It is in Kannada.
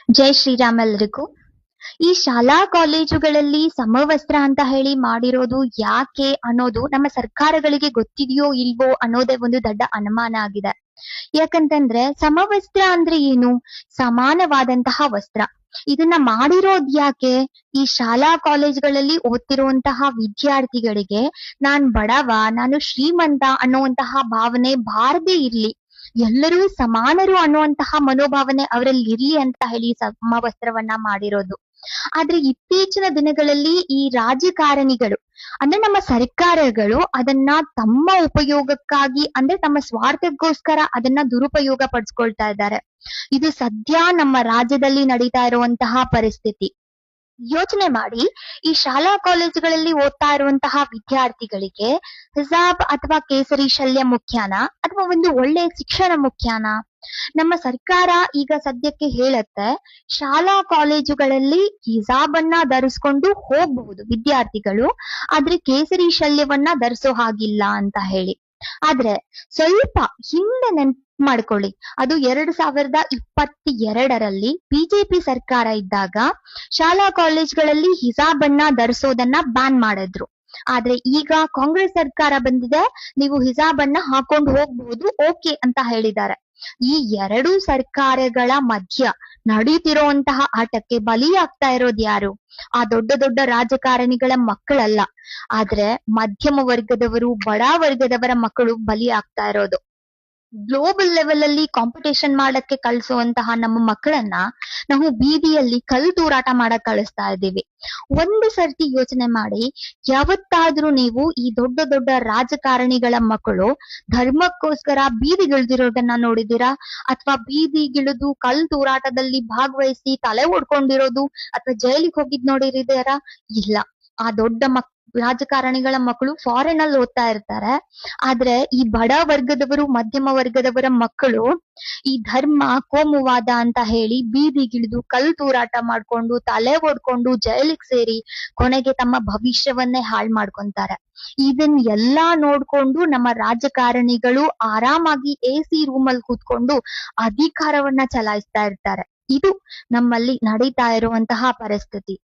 ಜೈ ಶ್ರೀರಾಮ್ ಎಲ್ರಿಗೂ. ಈ ಶಾಲಾ ಕಾಲೇಜುಗಳಲ್ಲಿ ಸಮವಸ್ತ್ರ ಅಂತ ಹೇಳಿ ಮಾಡಿರೋದು ಯಾಕೆ ಅನ್ನೋದು ನಮ್ಮ ಸರ್ಕಾರಗಳಿಗೆ ಗೊತ್ತಿದೆಯೋ ಇಲ್ವೋ ಅನ್ನೋದೇ ಒಂದು ದೊಡ್ಡ ಅನುಮಾನ ಆಗಿದೆ. ಯಾಕಂತಂದ್ರೆ ಸಮವಸ್ತ್ರ ಅಂದ್ರೆ ಏನು? ಸಮಾನವಾದಂತಹ ವಸ್ತ್ರ. ಇದನ್ನ ಮಾಡಿರೋದ್ ಯಾಕೆ? ಈ ಶಾಲಾ ಕಾಲೇಜುಗಳಲ್ಲಿ ಓದ್ತಿರುವಂತಹ ವಿದ್ಯಾರ್ಥಿಗಳಿಗೆ ನಾನ್ ಬಡವ, ನಾನು ಶ್ರೀಮಂತ ಅನ್ನುವಂತಹ ಭಾವನೆ ಬಾರದೇ ಇರ್ಲಿ, ಎಲ್ಲರೂ ಸಮಾನರು ಅನ್ನುವಂತಹ ಮನೋಭಾವನೆ ಅವರಲ್ಲಿ ಇರ್ಲಿ ಅಂತ ಹೇಳಿ ಸಮವಸ್ತ್ರವನ್ನ ಮಾಡಿರೋದು. ಆದ್ರೆ ಇತ್ತೀಚಿನ ದಿನಗಳಲ್ಲಿ ಈ ರಾಜಕಾರಣಿಗಳು ಅಂದ್ರೆ ನಮ್ಮ ಸರ್ಕಾರಗಳು ಅದನ್ನ ತಮ್ಮ ಉಪಯೋಗಕ್ಕಾಗಿ ಅಂದ್ರೆ ತಮ್ಮ ಸ್ವಾರ್ಥಕ್ಕೋಸ್ಕರ ಅದನ್ನ ದುರುಪಯೋಗ ಪಡಿಸ್ಕೊಳ್ತಾ ಇದ್ದಾರೆ. ಇದು ಸದ್ಯ ನಮ್ಮ ರಾಜ್ಯದಲ್ಲಿ ನಡೀತಾ ಇರುವಂತಹ ಪರಿಸ್ಥಿತಿ. ಯೋಚನೆ ಮಾಡಿ, ಈ ಶಾಲಾ ಕಾಲೇಜುಗಳಲ್ಲಿ ಓದ್ತಾ ಇರುವಂತಹ ವಿದ್ಯಾರ್ಥಿಗಳಿಗೆ ಹಿಜಾಬ್ ಅಥವಾ ಕೇಸರಿ ಶಲ್ಯ ಮುಖ್ಯಾನ ಅಥವಾ ಒಂದು ಒಳ್ಳೆ ಶಿಕ್ಷಣ ಮುಖ್ಯಾನ? ನಮ್ಮ ಸರ್ಕಾರ ಈಗ ಸದ್ಯಕ್ಕೆ ಹೇಳತ್ತೆ, ಶಾಲಾ ಕಾಲೇಜುಗಳಲ್ಲಿ ಹಿಜಾಬ್ ಅನ್ನ ಧರಿಸ್ಕೊಂಡು ಹೋಗ್ಬಹುದು ವಿದ್ಯಾರ್ಥಿಗಳು, ಆದ್ರೆ ಕೇಸರಿ ಶಲ್ಯವನ್ನ ಧರಿಸೋ ಹಾಗಿಲ್ಲ ಅಂತ ಹೇಳಿ. ಆದ್ರೆ ಸ್ವಲ್ಪ ಹಿಂದೆ ನೆನ್ಪು ಮಾಡ್ಕೊಳ್ಳಿ, ಅದು 2022ರಲ್ಲಿ ಬಿಜೆಪಿ ಸರ್ಕಾರ ಇದ್ದಾಗ ಶಾಲಾ ಕಾಲೇಜ್ಗಳಲ್ಲಿ ಹಿಜಾಬ್ ಅನ್ನ ಧರಿಸೋದನ್ನ ಬ್ಯಾನ್ ಮಾಡಿದ್ರು. ಆದ್ರೆ ಈಗ ಕಾಂಗ್ರೆಸ್ ಸರ್ಕಾರ ಬಂದಿದೆ, ನೀವು ಹಿಜಾಬ್ ಅನ್ನ ಹಾಕೊಂಡು ಹೋಗ್ಬಹುದು, ಓಕೆ ಅಂತ ಹೇಳಿದ್ದಾರೆ. ಈ ಎರಡು ಸರ್ಕಾರಗಳ ಮಧ್ಯ ನಡೀತಿರುವಂತಹ ಆಟಕ್ಕೆ ಬಲಿಯಾಗ್ತಾ ಇರೋದು ಯಾರು? ಆ ದೊಡ್ಡ ದೊಡ್ಡ ರಾಜಕಾರಣಿಗಳ ಮಕ್ಕಳಲ್ಲ, ಆದ್ರೆ ಮಧ್ಯಮ ವರ್ಗದವರು, ಬಡ ವರ್ಗದವರ ಮಕ್ಕಳು ಬಲಿ ಆಗ್ತಾ ಇರೋದು. ಗ್ಲೋಬಲ್ ಲೆವೆಲ್ ಅಲ್ಲಿ ಕಾಂಪಿಟೇಷನ್ ಮಾಡಕ್ಕೆ ಕಳಿಸುವಂತಹ ನಮ್ಮ ಮಕ್ಕಳನ್ನ ನಾವು ಬೀದಿಯಲ್ಲಿ ಕಲ್ಲು ತೂರಾಟ ಮಾಡಕ್ ಕಳಿಸ್ತಾ ಇದ್ದೀವಿ. ಒಂದು ಸರ್ತಿ ಯೋಚನೆ ಮಾಡಿ, ಯಾವತ್ತಾದ್ರೂ ನೀವು ಈ ದೊಡ್ಡ ದೊಡ್ಡ ರಾಜಕಾರಣಿಗಳ ಮಕ್ಕಳು ಧರ್ಮಕ್ಕೋಸ್ಕರ ಬೀದಿಗಿಳಿದಿರೋದನ್ನ ನೋಡಿದೀರಾ? ಅಥವಾ ಬೀದಿಗಿಳಿದು ಕಲ್ಲು ತೂರಾಟದಲ್ಲಿ ಭಾಗವಹಿಸಿ ತಲೆ ಒಡ್ಕೊಂಡಿರೋದು ಅಥವಾ ಜೈಲಿಗೆ ಹೋಗಿದ್ ನೋಡಿರಿದಾರಾ? ಇಲ್ಲ. ಆ ದೊಡ್ಡ ರಾಜಕಾರಣಿಗಳ ಮಕ್ಕಳು ಫಾರಿನ್ ಅಲ್ಲಿ ಓದ್ತಾ ಇರ್ತಾರೆ, ಆದ್ರೆ ಈ ಬಡ ವರ್ಗದವರು, ಮಧ್ಯಮ ವರ್ಗದವರ ಮಕ್ಕಳು ಈ ಧರ್ಮ, ಕೋಮುವಾದ ಅಂತ ಹೇಳಿ ಬೀದಿಗಿಳಿದು ಕಲ್ಲು ತೂರಾಟ ಮಾಡ್ಕೊಂಡು, ತಲೆ ಒಡ್ಕೊಂಡು, ಜೈಲಿಗೆ ಸೇರಿ ಕೊನೆಗೆ ತಮ್ಮ ಭವಿಷ್ಯವನ್ನೇ ಹಾಳು ಮಾಡ್ಕೊಂತಾರೆ. ಇದನ್ ಎಲ್ಲಾ ನೋಡ್ಕೊಂಡು ನಮ್ಮ ರಾಜಕಾರಣಿಗಳು ಆರಾಮಾಗಿ AC ರೂಮಲ್ಲಿ ಕೂತ್ಕೊಂಡು ಅಧಿಕಾರವನ್ನ ಚಲಾಯಿಸ್ತಾ ಇರ್ತಾರೆ. ಇದು ನಮ್ಮಲ್ಲಿ ನಡೀತಾ ಇರುವಂತಹ ಪರಿಸ್ಥಿತಿ.